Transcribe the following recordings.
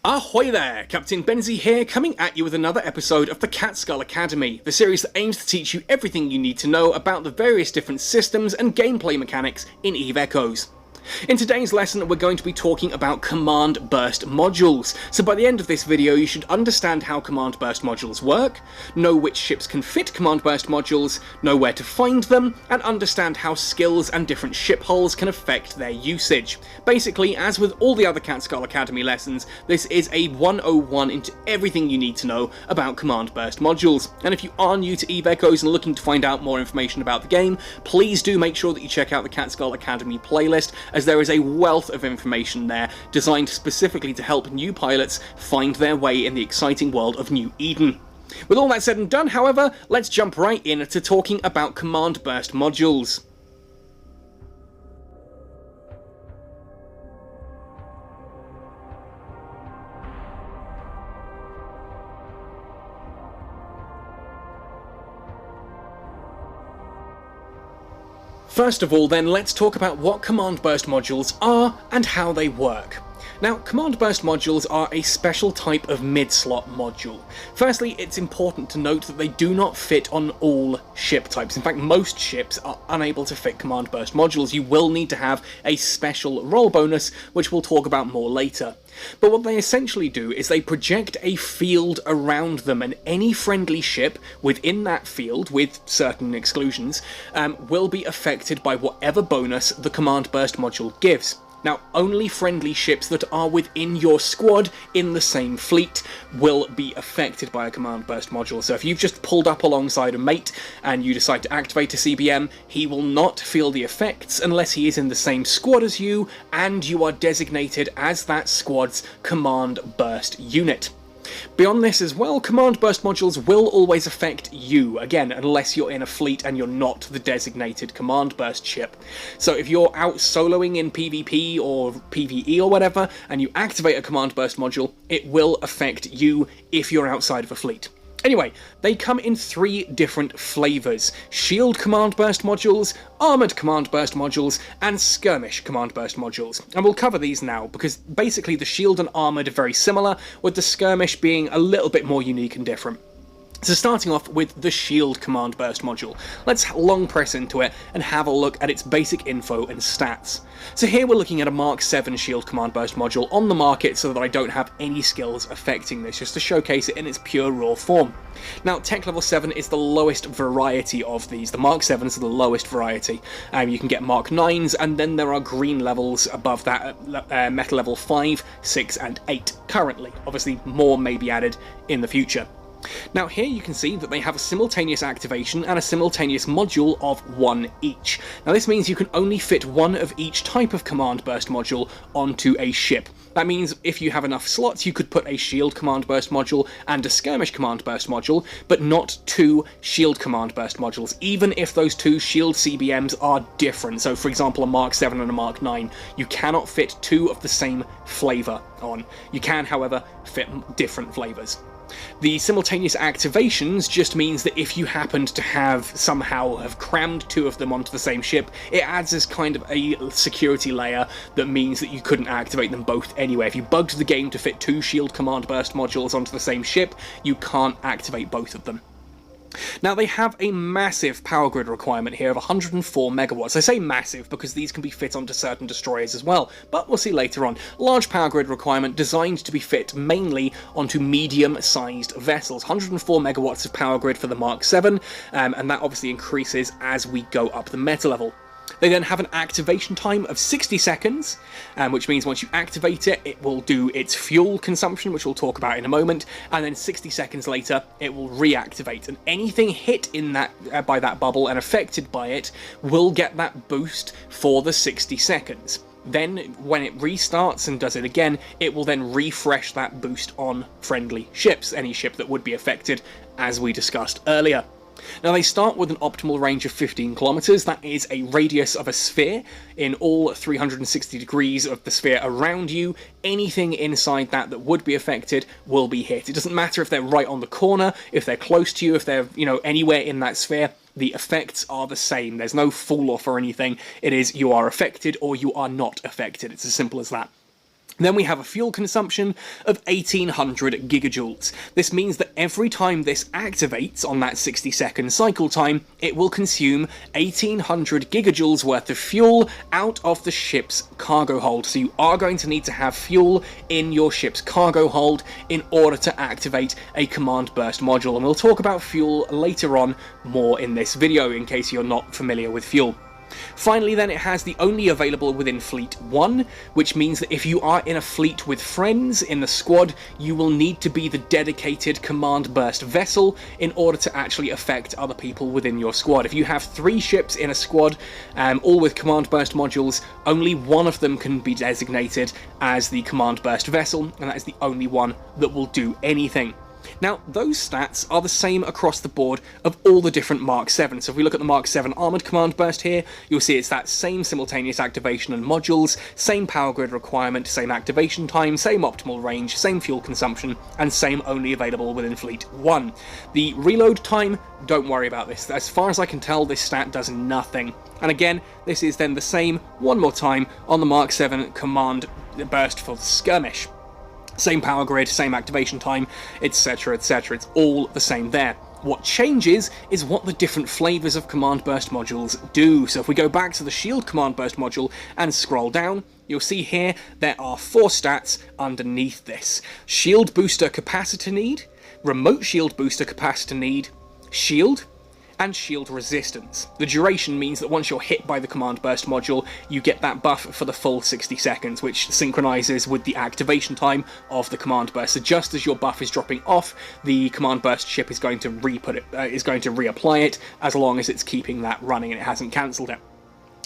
Ahoy there! Captain Benzie here, coming at you with another episode of the Catskull Academy, the series that aims to teach you everything you need to know about the various different systems and gameplay mechanics in EVE Echoes. In today's lesson, we're going to be talking about command burst modules. So by the end of this video, you should understand how command burst modules work, know which ships can fit command burst modules, know where to find them, and understand how skills and different ship hulls can affect their usage. Basically, as with all the other Catskull Academy lessons, this is a 101 into everything you need to know about command burst modules. And if you are new to EVE Echoes and looking to find out more information about the game, please do make sure that you check out the Catskull Academy playlist, as there is a wealth of information there designed specifically to help new pilots find their way in the exciting world of New Eden. With all that said and done, however, let's jump right in to talking about command burst modules. First of all then, let's talk about what command burst modules are and how they work. Now, command burst modules are a special type of mid-slot module. Firstly, it's important to note that they do not fit on all ship types. In fact, most ships are unable to fit command burst modules. You will need to have a special roll bonus, which we'll talk about more later. But what they essentially do is they project a field around them, and any friendly ship within that field, with certain exclusions, will be affected by whatever bonus the command burst module gives. Now, only friendly ships that are within your squad in the same fleet will be affected by a command burst module. So if you've just pulled up alongside a mate and you decide to activate a CBM, he will not feel the effects unless he is in the same squad as you and you are designated as that squad's command burst unit. Beyond this as well, command burst modules will always affect you, again, unless you're in a fleet and you're not the designated command burst ship. So if you're out soloing in PvP or PvE or whatever, and you activate a command burst module, it will affect you if you're outside of a fleet. Anyway, they come in 3 different flavours: shield command burst modules, armoured command burst modules, and skirmish command burst modules. And we'll cover these now, because basically the shield and armoured are very similar, with the skirmish being a little bit more unique and different. So starting off with the shield command burst module, let's long press into it and have a look at its basic info and stats. So here we're looking at a Mark 7 shield command burst module on the market, so that I don't have any skills affecting this, just to showcase it in its pure raw form. Now, tech level 7 is the lowest variety of these. The Mark 7s are the lowest variety. You can get Mark 9s, and then there are green levels above that at metal level 5, 6 and 8 currently. Obviously more may be added in the future. Now here you can see that they have a simultaneous activation and a simultaneous module of 1 each. Now this means you can only fit 1 of each type of command burst module onto a ship. That means if you have enough slots, you could put a shield command burst module and a skirmish command burst module, but not 2 shield command burst modules, even if those 2 shield CBMs are different. So for example, a Mark 7 and a Mark 9, you cannot fit 2 of the same flavour on. You can, however, fit different flavours. The simultaneous activations just means that if you happened to somehow have crammed 2 of them onto the same ship, it adds as kind of a security layer that means that you couldn't activate them both anyway. If you bugged the game to fit 2 shield command burst modules onto the same ship, you can't activate both of them. Now they have a massive power grid requirement here of 104 megawatts. I say massive because these can be fit onto certain destroyers as well, but we'll see later on. Large power grid requirement designed to be fit mainly onto medium-sized vessels. 104 megawatts of power grid for the Mark 7, and that obviously increases as we go up the meta level. They then have an activation time of 60 seconds, which means once you activate it, it will do its fuel consumption, which we'll talk about in a moment, and then 60 seconds later, it will reactivate. And anything hit in that by that bubble and affected by it will get that boost for the 60 seconds. Then, when it restarts and does it again, it will then refresh that boost on friendly ships, any ship that would be affected, as we discussed earlier. Now they start with an optimal range of 15 kilometers. That is a radius of a sphere in all 360 degrees of the sphere around you. Anything inside that would be affected will be hit. It doesn't matter if they're right on the corner, if they're close to you, if they're, anywhere in that sphere. The effects are the same. There's no fall off or anything. It is you are affected or you are not affected. It's as simple as that. Then we have a fuel consumption of 1800 gigajoules. This means that every time this activates on that 60-second cycle time, it will consume 1800 gigajoules worth of fuel out of the ship's cargo hold. So you are going to need to have fuel in your ship's cargo hold in order to activate a command burst module. And we'll talk about fuel later on more in this video in case you're not familiar with fuel. Finally then, it has the only available within Fleet 1, which means that if you are in a fleet with friends in the squad, you will need to be the dedicated command burst vessel in order to actually affect other people within your squad. If you have 3 ships in a squad, all with command burst modules, only one of them can be designated as the command burst vessel, and that is the only one that will do anything. Now, those stats are the same across the board of all the different Mark 7. So if we look at the Mark 7 Armoured Command Burst here, you'll see it's that same simultaneous activation and modules, same power grid requirement, same activation time, same optimal range, same fuel consumption, and same only available within Fleet 1. The reload time, don't worry about this. As far as I can tell, this stat does nothing. And again, this is then the same, one more time, on the Mark 7 Command Burst for Skirmish. Same power grid, same activation time, etc, etc. It's all the same there. What changes is what the different flavours of Command Burst modules do. So if we go back to the Shield Command Burst module and scroll down, you'll see here there are 4 stats underneath this. Shield Booster Capacitor Need, Remote Shield Booster Capacitor Need, Shield, and shield resistance. The duration means that once you're hit by the command burst module, you get that buff for the full 60 seconds, which synchronizes with the activation time of the command burst. So just as your buff is dropping off, the command burst ship is going to reapply it, as long as it's keeping that running and it hasn't cancelled it.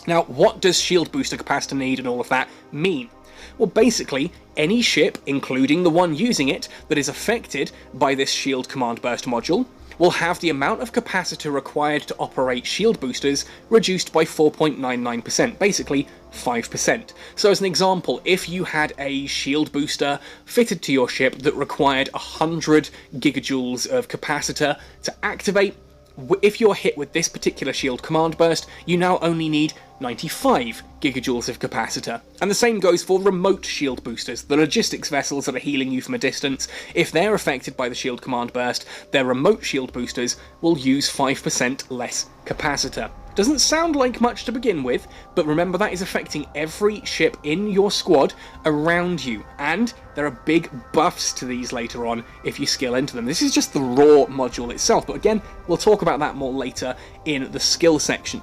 Now, what does shield booster capacitor need and all of that mean? Well, basically, any ship, including the one using it, that is affected by this shield command burst module will have the amount of capacitor required to operate shield boosters reduced by 4.99%, basically 5%. So as an example, if you had a shield booster fitted to your ship that required 100 gigajoules of capacitor to activate, if you're hit with this particular shield command burst, you now only need 95 gigajoules of capacitor. And the same goes for remote shield boosters, the logistics vessels that are healing you from a distance. If they're affected by the shield command burst, their remote shield boosters will use 5% less capacitor. Doesn't sound like much to begin with, but remember that is affecting every ship in your squad around you, and there are big buffs to these later on if you skill into them. This is just the raw module itself, but again, we'll talk about that more later in the skill section.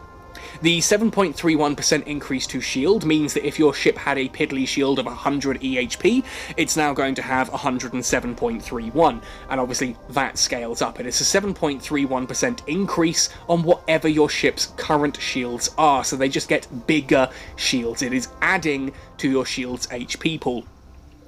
The 7.31% increase to shield means that if your ship had a piddly shield of 100 EHP, it's now going to have 107.31, and obviously that scales up. It is a 7.31% increase on whatever your ship's current shields are, so they just get bigger shields. It is adding to your shield's HP pool.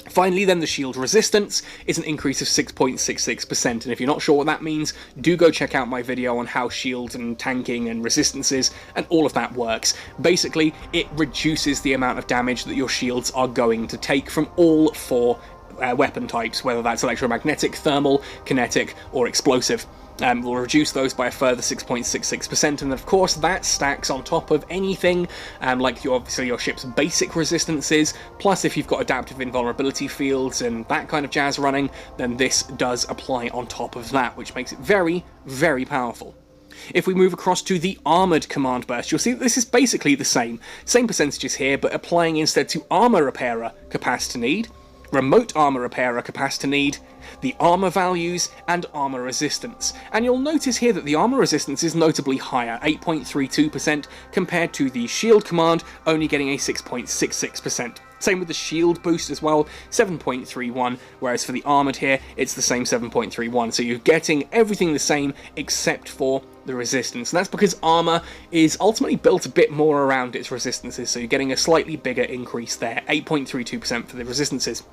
Finally then, the shield resistance is an increase of 6.66%, and if you're not sure what that means, do go check out my video on how shields and tanking and resistances and all of that works. Basically, it reduces the amount of damage that your shields are going to take from all 4 weapon types, whether that's electromagnetic, thermal, kinetic, or explosive. We'll reduce those by a further 6.66%, and of course that stacks on top of anything like obviously your ship's basic resistances, plus if you've got adaptive invulnerability fields and that kind of jazz running, then this does apply on top of that, which makes it very, very powerful. If we move across to the Armoured Command Burst, you'll see that this is basically the same percentages here, but applying instead to Armour Repairer Capacitor Need, Remote Armour Repairer Capacitor Need, the armor values, and armor resistance. And you'll notice here that the armor resistance is notably higher, 8.32%, compared to the shield command only getting a 6.66%. Same with the shield boost as well, 7.31, whereas for the armored here, it's the same 7.31. So you're getting everything the same except for the resistance. And that's because armor is ultimately built a bit more around its resistances, so you're getting a slightly bigger increase there, 8.32% for the resistances.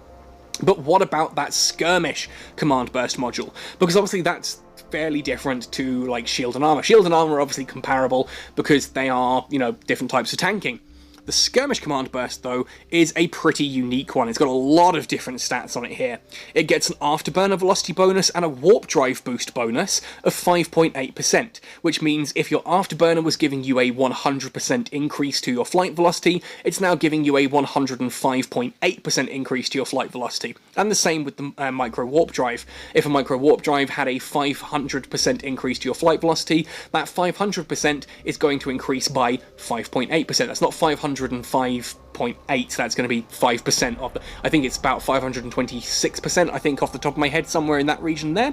But what about that skirmish command burst module? Because obviously that's fairly different to like shield and armor. Shield and armor are obviously comparable because they are, you know, different types of tanking. The Skirmish Command Burst, though, is a pretty unique one. It's got a lot of different stats on it here. It gets an afterburner velocity bonus and a warp drive boost bonus of 5.8%, which means if your afterburner was giving you a 100% increase to your flight velocity, it's now giving you a 105.8% increase to your flight velocity. And the same with the micro warp drive. If a micro warp drive had a 500% increase to your flight velocity, that 500% is going to increase by 5.8%. That's not 505.8, that's going to be 5% of the... I think it's about 526%, I think, off the top of my head, somewhere in that region there.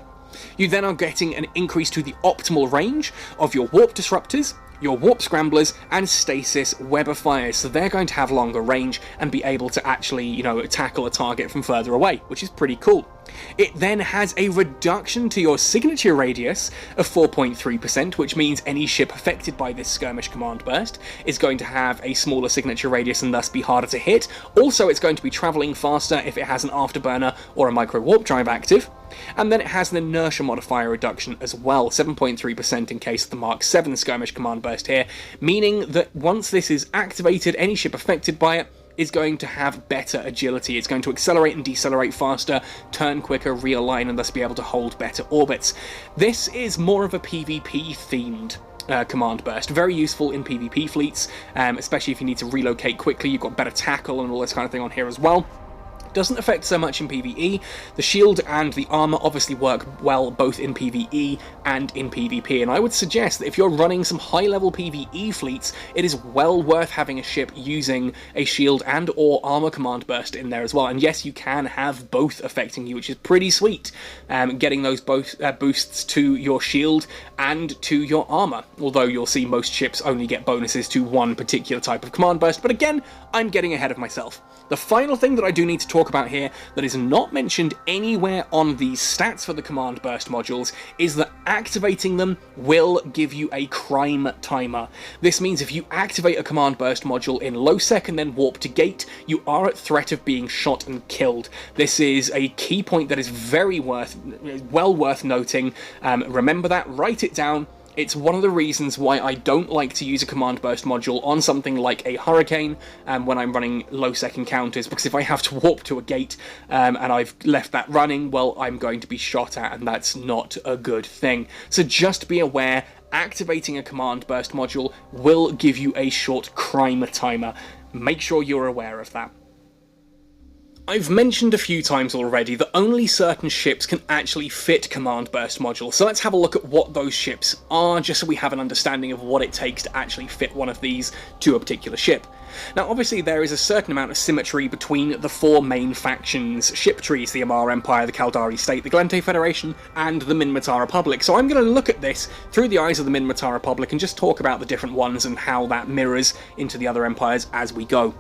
You then are getting an increase to the optimal range of your warp disruptors, your warp scramblers, and stasis Weber fires, so they're going to have longer range and be able to actually, you know, tackle a target from further away, which is pretty cool. It then has a reduction to your signature radius of 4.3%, which means any ship affected by this Skirmish Command Burst is going to have a smaller signature radius and thus be harder to hit. Also, it's going to be travelling faster if it has an afterburner or a micro warp drive active. And then it has an inertia modifier reduction as well, 7.3% in case of the Mark 7 Skirmish Command Burst here, meaning that once this is activated, any ship affected by it is going to have better agility. It's going to accelerate and decelerate faster, turn quicker, realign, and thus be able to hold better orbits. This is more of a PvP themed command burst. Very useful in PvP fleets, especially if you need to relocate quickly. You've got better tackle and all this kind of thing on here as well. Doesn't affect so much in PvE. The shield and the armor obviously work well both in PvE and in PvP, and I would suggest that if you're running some high-level PvE fleets, it is well worth having a ship using a shield and or armor command burst in there as well. And yes, you can have both affecting you, which is pretty sweet, getting those both boosts to your shield and to your armor, although you'll see most ships only get bonuses to one particular type of command burst. But again, I'm getting ahead of myself. The final thing that I do need to talk about here that is not mentioned anywhere on the stats for the command burst modules is that activating them will give you a crime timer. This means if you activate a command burst module in low sec and then warp to gate, you are at threat of being shot and killed. This is a key point that is well worth noting. Remember that, write it down. It's one of the reasons why I don't like to use a command burst module on something like a Hurricane when I'm running low-sec encounters, because if I have to warp to a gate and I've left that running, well, I'm going to be shot at, and that's not a good thing. So just be aware, activating a command burst module will give you a short crime timer. Make sure you're aware of that. I've mentioned a few times already that only certain ships can actually fit command burst modules, so let's have a look at what those ships are, just so we have an understanding of what it takes to actually fit one of these to a particular ship. Now obviously there is a certain amount of symmetry between the four main factions' ship trees, the Amarr Empire, the Caldari State, the Glente Federation, and the Minmatar Republic. So I'm going to look at this through the eyes of the Minmatar Republic and just talk about the different ones and how that mirrors into the other empires as we go.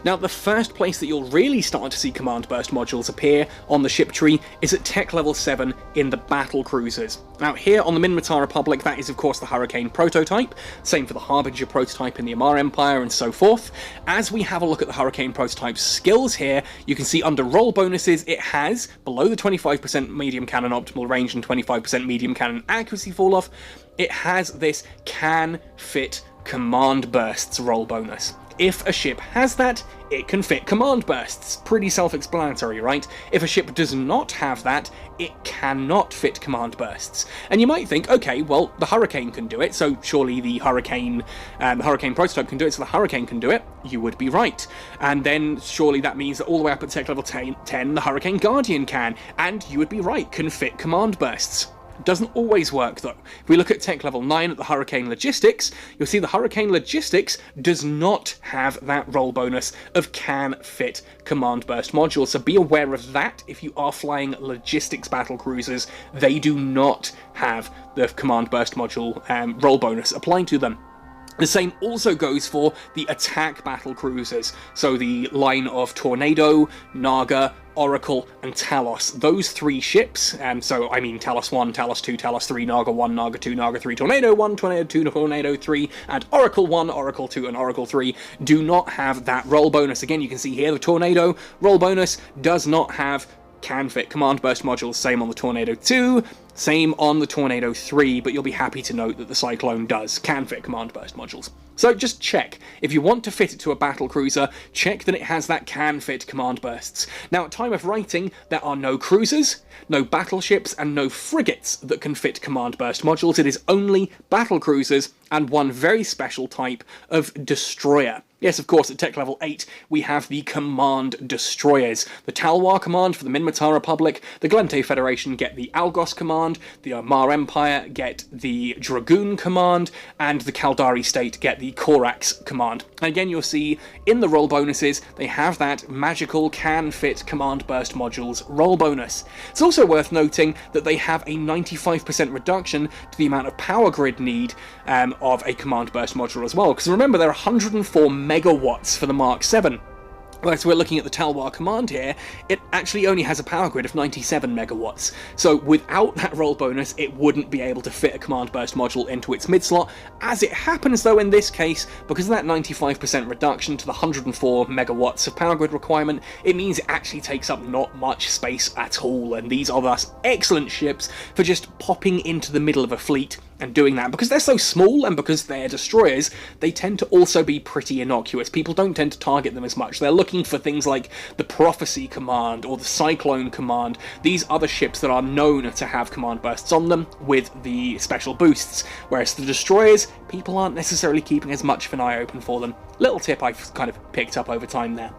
Now, the first place that you'll really start to see command burst modules appear on the ship tree is at tech level 7 in the battle cruisers. Now, here on the Minmatar Republic, that is of course the Hurricane prototype, same for the Harbinger prototype in the Amarr Empire, and so forth. As we have a look at the Hurricane prototype's skills here, you can see under roll bonuses it has, below the 25% medium cannon optimal range and 25% medium cannon accuracy fall-off, it has this can fit command bursts roll bonus. If a ship has that, it can fit command bursts. Pretty self-explanatory, right? If a ship does not have that, it cannot fit command bursts. And you might think, okay, well, the Hurricane can do it, so surely the Hurricane prototype can do it, so the Hurricane can do it. You would be right. And then surely that means that all the way up at tech level 10, the Hurricane Guardian can, and you would be right, can fit command bursts. Doesn't always work though. If we look at tech level 9 at the Hurricane Logistics, you'll see the Hurricane Logistics does not have that roll bonus of can fit command burst modules, so be aware of that. If you are flying logistics battle cruisers, they do not have the command burst module roll bonus applying to them. The same also goes for the attack battle cruisers, so the line of Tornado, Naga, Oracle, and Talos. Those three ships, so I mean Talos 1, Talos 2, Talos 3, Naga 1, Naga 2, Naga 3, Tornado 1, Tornado 2, Tornado 3, and Oracle 1, Oracle 2, and Oracle 3 do not have that roll bonus. Again, you can see here the Tornado roll bonus does not have can fit command burst modules, same on the Tornado 2, same on the Tornado 3, but you'll be happy to note that the Cyclone can fit command burst modules. So just check. If you want to fit it to a battlecruiser, check that it has that can-fit command bursts. Now, at time of writing, there are no cruisers, no battleships, and no frigates that can fit command burst modules. It is only battlecruisers and one very special type of destroyer. Yes, of course, at tech level 8, we have the Command Destroyers. The Talwar Command for the Minmatar Republic, the Glente Federation get the Algos Command, the Omar Empire get the Dragoon Command, and the Kaldari State get the Korax Command. And again, you'll see in the roll bonuses, they have that magical can-fit command burst modules roll bonus. It's also worth noting that they have a 95% reduction to the amount of power grid need of a command burst module as well, because remember, there are 104 megawatts for the Mark 7. Whereas we're looking at the Talwar Command here, it actually only has a power grid of 97 megawatts. So without that roll bonus, it wouldn't be able to fit a command burst module into its mid-slot. As it happens though in this case, because of that 95% reduction to the 104 megawatts of power grid requirement, it means it actually takes up not much space at all, and these are thus excellent ships for just popping into the middle of a fleet and doing that. Because they're so small and because they're destroyers, they tend to also be pretty innocuous. People don't tend to target them as much. They're looking for things like the Prophecy Command or the Cyclone Command, these other ships that are known to have command bursts on them with the special boosts. Whereas the destroyers, people aren't necessarily keeping as much of an eye open for them. Little tip I've kind of picked up over time there.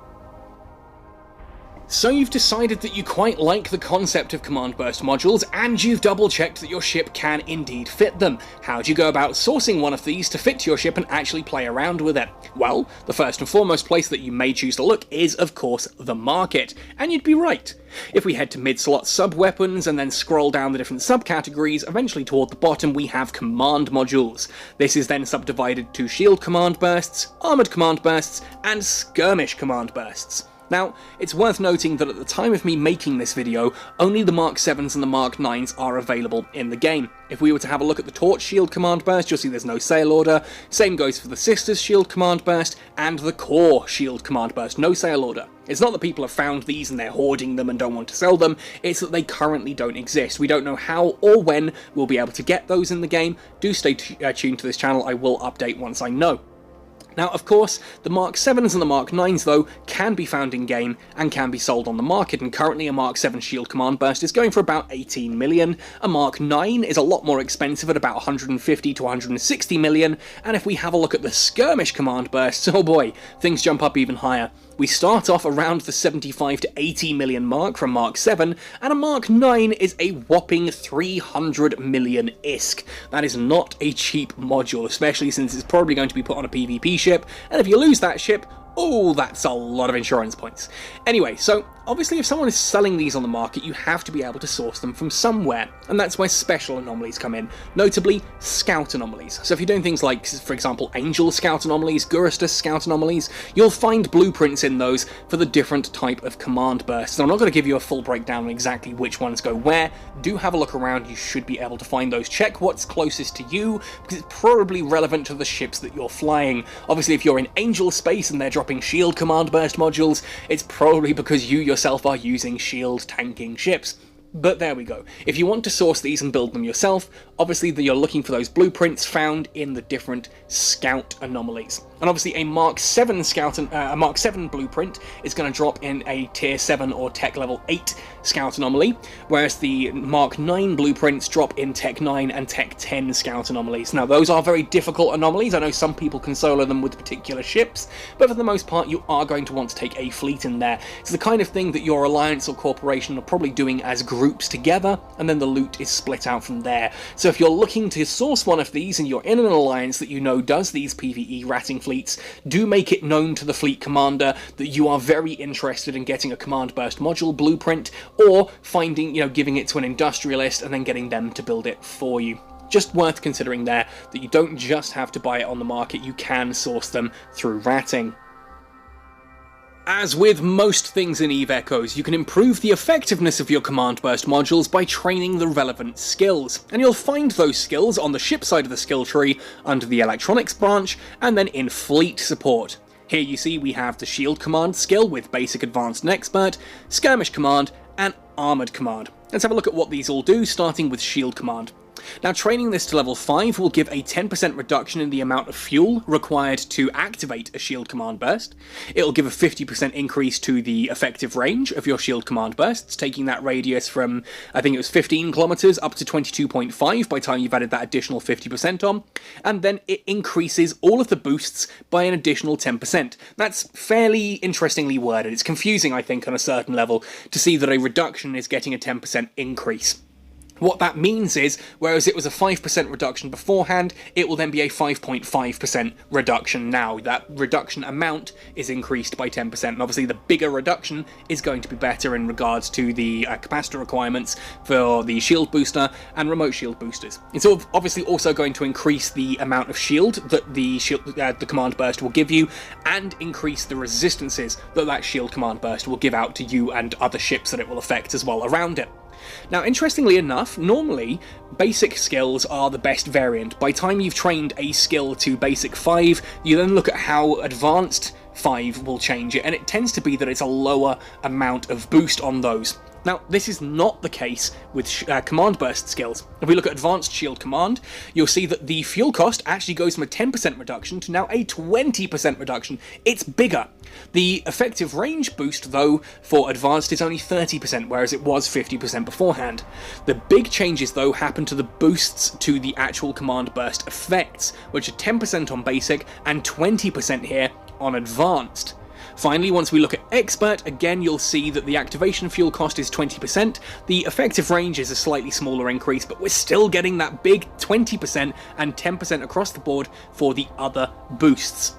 So you've decided that you quite like the concept of command burst modules, and you've double-checked that your ship can indeed fit them. How do you go about sourcing one of these to fit to your ship and actually play around with it? Well, the first and foremost place that you may choose to look is, of course, the market. And you'd be right. If we head to mid-slot sub-weapons and then scroll down the different subcategories, eventually toward the bottom we have command modules. This is then subdivided to shield command bursts, armoured command bursts, and skirmish command bursts. Now, it's worth noting that at the time of me making this video, only the Mark 7s and the Mark 9s are available in the game. If we were to have a look at the Torch Shield Command Burst, you'll see there's no sale order. Same goes for the Sisters Shield Command Burst and the Core Shield Command Burst, no sale order. It's not that people have found these and they're hoarding them and don't want to sell them, it's that they currently don't exist. We don't know how or when we'll be able to get those in the game. Do stay tuned to this channel, I will update once I know. Now, of course, the Mark 7s and the Mark 9s, though, can be found in-game and can be sold on the market, and currently a Mark 7 Shield Command Burst is going for about 18 million, a Mark 9 is a lot more expensive at about 150 to 160 million, and if we have a look at the Skirmish Command Bursts, oh boy, things jump up even higher. We start off around the 75 to 80 million mark from Mark 7, and a Mark 9 is a whopping 300 million ISK. That is not a cheap module, especially since it's probably going to be put on a PvP ship, and if you lose that ship, oh, that's a lot of insurance points. Anyway, so obviously if someone is selling these on the market, you have to be able to source them from somewhere, and that's where special anomalies come in, notably scout anomalies. So if you're doing things like, for example, Angel Scout anomalies, Gurustus Scout anomalies, you'll find blueprints in those for the different type of command bursts. And I'm not going to give you a full breakdown on exactly which ones go where. Do have a look around, you should be able to find those. Check what's closest to you, because it's probably relevant to the ships that you're flying. Obviously if you're in Angel space and they're dropping shield command burst modules, it's probably because you yourself are using shield tanking ships. But there we go. If you want to source these and build them yourself, obviously you're looking for those blueprints found in the different scout anomalies. And obviously a Mark 7 Mark 7 blueprint is going to drop in a tier 7 or tech level 8 scout anomaly, whereas the Mark 9 blueprints drop in tech 9 and tech 10 scout anomalies. Now those are very difficult anomalies. I know some people can solo them with particular ships, but for the most part you are going to want to take a fleet in there. It's the kind of thing that your alliance or corporation are probably doing as groups together, and then the loot is split out from there. So if you're looking to source one of these and you're in an alliance that you know does these PvE ratting fleets, do make it known to the fleet commander that you are very interested in getting a command burst module blueprint, or finding, giving it to an industrialist and then getting them to build it for you. Just worth considering there that you don't just have to buy it on the market, you can source them through ratting. As with most things in EVE Echoes, you can improve the effectiveness of your command burst modules by training the relevant skills, and you'll find those skills on the ship side of the skill tree, under the electronics branch, and then in fleet support. Here you see we have the shield command skill with basic, advanced, and expert, skirmish command, and armoured command. Let's have a look at what these all do, starting with shield command. Now, training this to level 5 will give a 10% reduction in the amount of fuel required to activate a shield command burst. It'll give a 50% increase to the effective range of your shield command bursts, taking that radius from, I think it was 15 kilometers up to 22.5 by the time you've added that additional 50% on, and then it increases all of the boosts by an additional 10%. That's fairly interestingly worded. It's confusing, I think, on a certain level to see that a reduction is getting a 10% increase. What that means is, whereas it was a 5% reduction beforehand, it will then be a 5.5% reduction now. That reduction amount is increased by 10%, and obviously the bigger reduction is going to be better in regards to the capacitor requirements for the shield booster and remote shield boosters. It's obviously also going to increase the amount of shield that the command burst will give you, and increase the resistances that that shield command burst will give out to you and other ships that it will affect as well around it. Now, interestingly enough, normally, basic skills are the best variant. By the time you've trained a skill to basic 5, you then look at how advanced 5 will change it, and it tends to be that it's a lower amount of boost on those. Now, this is not the case with command burst skills. If we look at advanced shield command, you'll see that the fuel cost actually goes from a 10% reduction to now a 20% reduction. It's bigger. The effective range boost, though, for advanced is only 30%, whereas it was 50% beforehand. The big changes, though, happen to the boosts to the actual command burst effects, which are 10% on basic and 20% here on advanced. Finally, once we look at Expert, again you'll see that the activation fuel cost is 20%, the effective range is a slightly smaller increase, but we're still getting that big 20% and 10% across the board for the other boosts.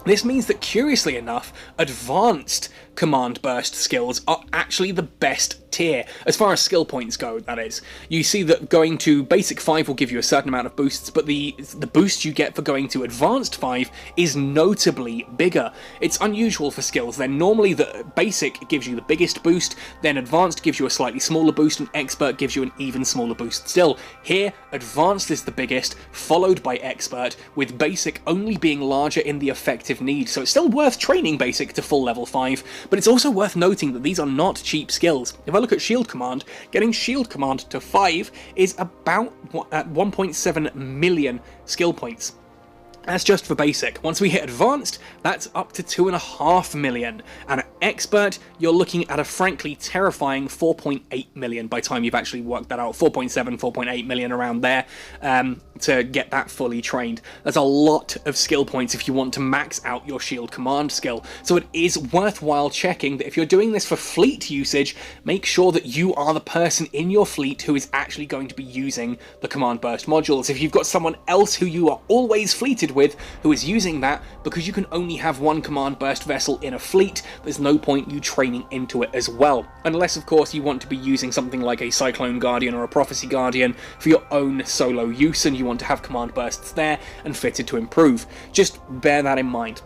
This means that, curiously enough, advanced command burst skills are actually the best tier, as far as skill points go, that is. You see that going to basic 5 will give you a certain amount of boosts, but the boost you get for going to advanced 5 is notably bigger. It's unusual for skills. Then normally the basic gives you the biggest boost, then advanced gives you a slightly smaller boost, and expert gives you an even smaller boost still. Here, advanced is the biggest, followed by expert, with basic only being larger in the effective need. So it's still worth training basic to full level 5, but it's also worth noting that these are not cheap skills. If I look at shield command, getting shield command to 5 is about 1.7 million skill points. That's just for basic. Once we hit advanced, that's up to 2.5 million. And at expert, you're looking at a frankly terrifying 4.8 million by the time you've actually worked that out. 4.7, 4.8 million around there to get that fully trained. That's a lot of skill points if you want to max out your shield command skill. So it is worthwhile checking that if you're doing this for fleet usage, make sure that you are the person in your fleet who is actually going to be using the command burst modules. If you've got someone else who you are always fleeted with who is using that, because you can only have one command burst vessel in a fleet, there's no point you training into it as well. Unless, of course, you want to be using something like a Cyclone Guardian or a Prophecy Guardian for your own solo use, and you want to have command bursts there and fitted to improve. Just bear that in mind.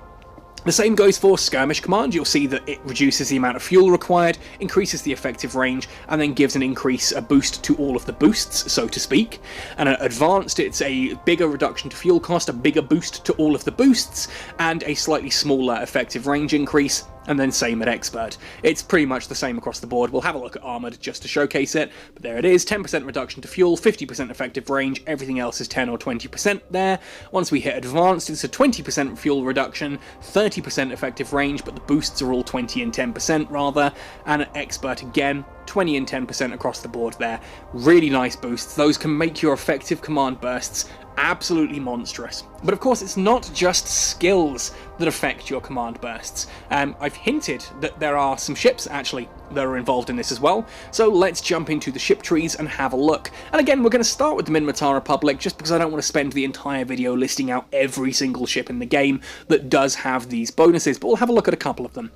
The same goes for Skirmish Command. You'll see that it reduces the amount of fuel required, increases the effective range, and then gives a boost to all of the boosts, so to speak. And at Advanced, it's a bigger reduction to fuel cost, a bigger boost to all of the boosts, and a slightly smaller effective range increase. And then same at Expert. It's pretty much the same across the board. We'll have a look at Armoured just to showcase it, but there it is, 10% reduction to fuel, 50% effective range, everything else is 10 or 20% there. Once we hit Advanced, it's a 20% fuel reduction, 30% effective range, but the boosts are all 20 and 10% rather, and at Expert again, 20 and 10% across the board there. Really nice boosts. Those can make your effective command bursts absolutely monstrous. But of course, it's not just skills that affect your command bursts. I've hinted that there are some ships, actually, that are involved in this as well, so let's jump into the ship trees and have a look. And again, we're going to start with the Minmatar Republic, just because I don't want to spend the entire video listing out every single ship in the game that does have these bonuses, but we'll have a look at a couple of them.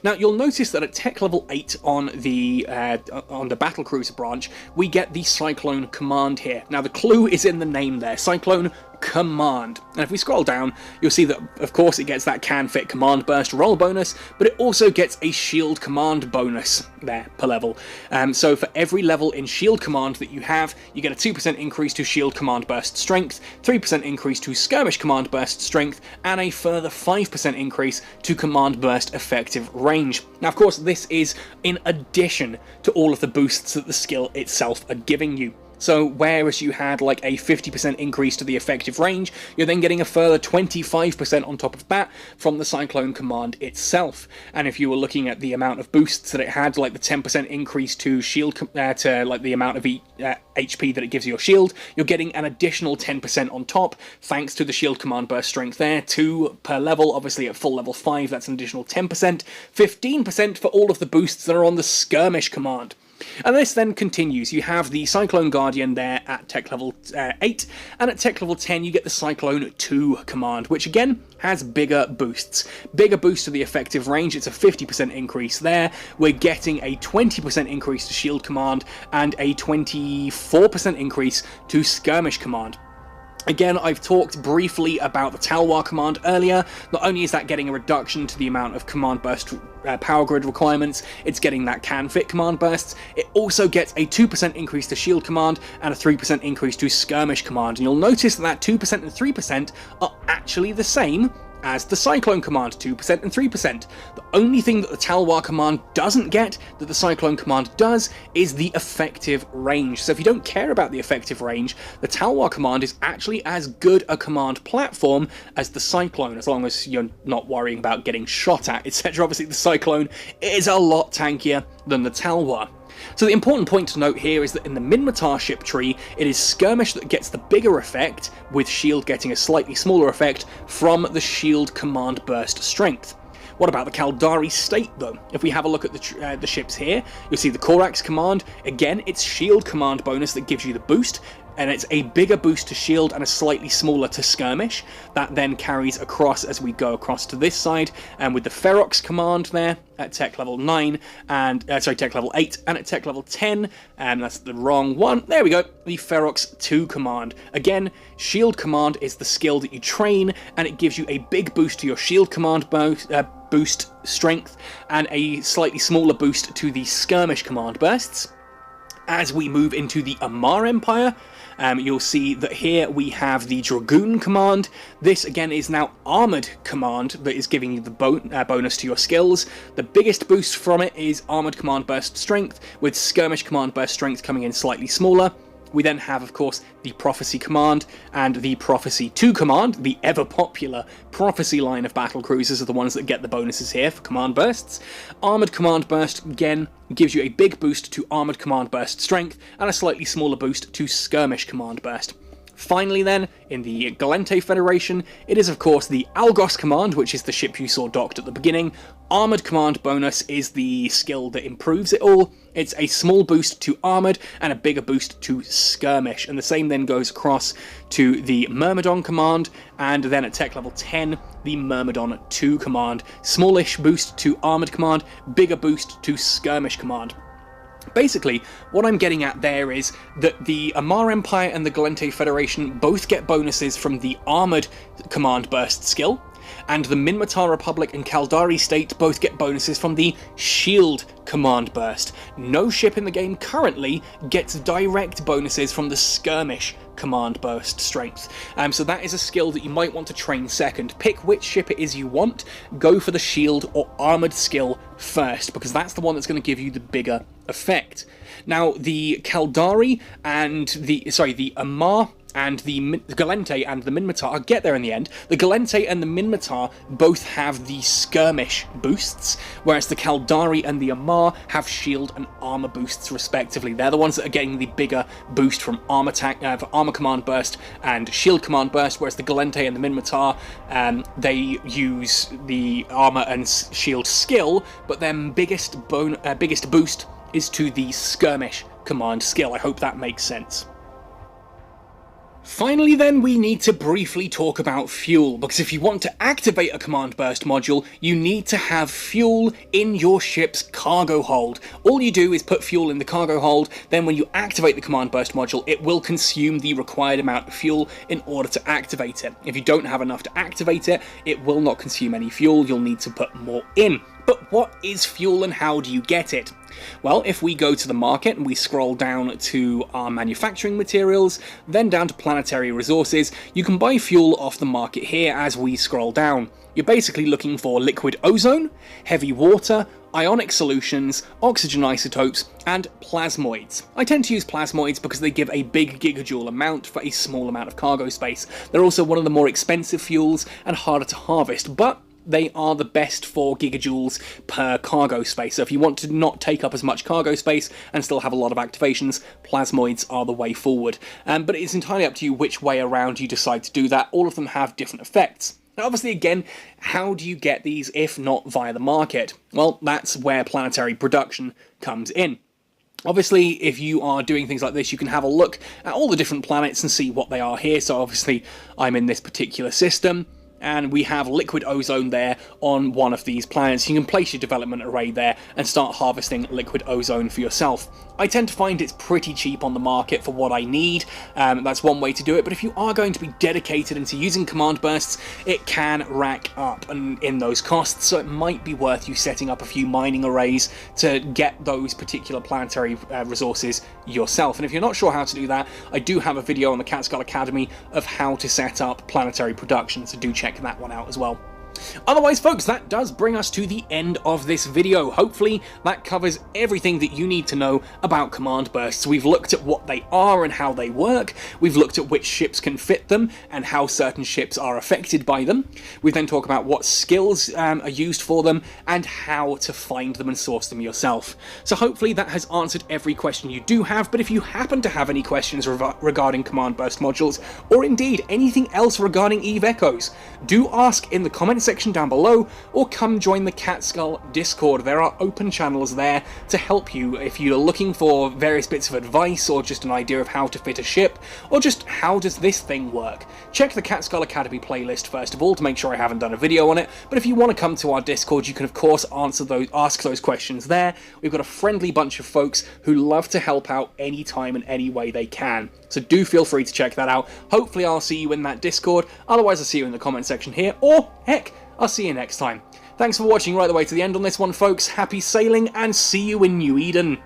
Now, you'll notice that at tech level 8 on the Battlecruiser branch, we get the Cyclone Command here. Now, the clue is in the name there, Cyclone Command. And if we scroll down, you'll see that, of course, it gets that can-fit command burst roll bonus, but it also gets a shield command bonus there per level. So for every level in shield command that you have, you get a 2% increase to shield command burst strength, 3% increase to skirmish command burst strength, and a further 5% increase to command burst effective range. Now, of course, this is in addition to all of the boosts that the skill itself are giving you. So whereas you had like a 50% increase to the effective range, you're then getting a further 25% on top of that from the Cyclone command itself. And if you were looking at the amount of boosts that it had, like the 10% increase to shield, to like the amount of HP that it gives your shield, you're getting an additional 10% on top, thanks to the shield command burst strength there, 2 per level. Obviously at full level 5, that's an additional 10%, 15% for all of the boosts that are on the skirmish command. And this then continues. You have the Cyclone Guardian there at tech level 8, and at tech level 10 you get the Cyclone 2 command, which again has bigger boosts. Bigger boost to the effective range, it's a 50% increase there. We're getting a 20% increase to shield command, and a 24% increase to skirmish command. Again, I've talked briefly about the Talwar command earlier. Not only is that getting a reduction to the amount of command burst power grid requirements, it's getting that can fit command bursts. It also gets a 2% increase to shield command and a 3% increase to skirmish command. And you'll notice that 2% and 3% are actually the same as the Cyclone command, 2% and 3%. The only thing that the Talwar command doesn't get that the Cyclone command does is the effective range. So if you don't care about the effective range, the Talwar command is actually as good a command platform as the Cyclone, as long as you're not worrying about getting shot at, etc. Obviously the Cyclone is a lot tankier than the Talwar. So the important point to note here is that in the Minmatar ship tree, it is Skirmish that gets the bigger effect, with Shield getting a slightly smaller effect from the Shield command burst strength. What about the Caldari state though? If we have a look at the ships here, you'll see the Corax command. Again, it's Shield command bonus that gives you the boost, and it's a bigger boost to shield and a slightly smaller to skirmish. That then carries across as we go across to this side, and with the Ferox command there at tech level 9, and tech level 8, and at tech level 10, and that's the wrong one, there we go, the Ferox 2 command. Again, shield command is the skill that you train, and it gives you a big boost to your shield command boost strength, and a slightly smaller boost to the skirmish command bursts. As we move into the Amar Empire, you'll see that here we have the Dragoon command. This again is now Armoured command that is giving you the bonus to your skills. The biggest boost from it is Armoured command burst strength, with Skirmish command burst strength coming in slightly smaller. We then have, of course, the Prophecy command and the Prophecy 2 command. The ever-popular Prophecy line of battle cruisers are the ones that get the bonuses here for command bursts. Armoured command burst, again, gives you a big boost to Armoured command burst strength and a slightly smaller boost to Skirmish command burst. Finally then, in the Galente Federation, it is of course the Algos command, which is the ship you saw docked at the beginning. Armoured command bonus is the skill that improves it all. It's a small boost to Armoured and a bigger boost to Skirmish, and the same then goes across to the Myrmidon command, and then at tech level 10, the Myrmidon 2 command. Smallish boost to Armoured command, bigger boost to Skirmish command. Basically, what I'm getting at there is that the Amar Empire and the Galente Federation both get bonuses from the Armoured command burst skill, and the Minmatar Republic and Caldari State both get bonuses from the Shield command burst. No ship in the game currently gets direct bonuses from the Skirmish command burst strength. So that is a skill that you might want to train second. Pick which ship it is you want, go for the Shield or Armoured skill first, because that's the one that's going to give you the bigger effect. Now, the Caldari and the Amar and the Galente and the Minmatar, I'll get there in the end. The Galente and the Minmatar both have the Skirmish boosts, whereas the Caldari and the Amar have Shield and Armor boosts respectively. They're the ones that are getting the bigger boost from Armor Command Burst and Shield Command Burst, whereas the Galente and the Minmatar, they use the Armor and Shield skill, but their biggest boost is to the Skirmish Command skill. I hope that makes sense. Finally then, we need to briefly talk about fuel, because if you want to activate a command burst module, you need to have fuel in your ship's cargo hold. All you do is put fuel in the cargo hold, then when you activate the command burst module, it will consume the required amount of fuel in order to activate it. If you don't have enough to activate it, it will not consume any fuel, you'll need to put more in. But what is fuel and how do you get it? Well, if we go to the market and we scroll down to our manufacturing materials, then down to planetary resources, you can buy fuel off the market here as we scroll down. You're basically looking for liquid ozone, heavy water, ionic solutions, oxygen isotopes, and plasmoids. I tend to use plasmoids because they give a big gigajoule amount for a small amount of cargo space. They're also one of the more expensive fuels and harder to harvest, but they are the best for gigajoules per cargo space. So if you want to not take up as much cargo space and still have a lot of activations, plasmoids are the way forward. But it's entirely up to you which way around you decide to do that. All of them have different effects. Now, obviously, again, how do you get these if not via the market? Well, that's where planetary production comes in. Obviously, if you are doing things like this, you can have a look at all the different planets and see what they are here. So obviously, I'm in this particular system, and we have liquid ozone there on one of these planets. You can place your development array there and start harvesting liquid ozone for yourself. I tend to find it's pretty cheap on the market for what I need. That's one way to do it, but if you are going to be dedicated into using command bursts, it can rack up in those costs, so it might be worth you setting up a few mining arrays to get those particular planetary resources yourself. And if you're not sure how to do that, I do have a video on the Catskull Academy of how to set up planetary production, so do check that one out as well. Otherwise, folks, that does bring us to the end of this video. Hopefully, that covers everything that you need to know about command bursts. We've looked at what they are and how they work. We've looked at which ships can fit them and how certain ships are affected by them. We then talk about what skills are used for them and how to find them and source them yourself. So hopefully that has answered every question you do have, but if you happen to have any questions regarding command burst modules, or indeed anything else regarding Eve Echoes, do ask in the comments section down below, or come join the Catskull Discord. There are open channels there to help you if you're looking for various bits of advice, or just an idea of how to fit a ship, or just how does this thing work. Check the Catskull Academy playlist first of all to make sure I haven't done a video on it, but if you want to come to our Discord, you can of course ask those questions there. We've got a friendly bunch of folks who love to help out anytime and any way they can, so do feel free to check that out. Hopefully I'll see you in that Discord, otherwise I'll see you in the comment section here, or heck, I'll see you next time. Thanks for watching right the way to the end on this one, folks. Happy sailing, and see you in New Eden.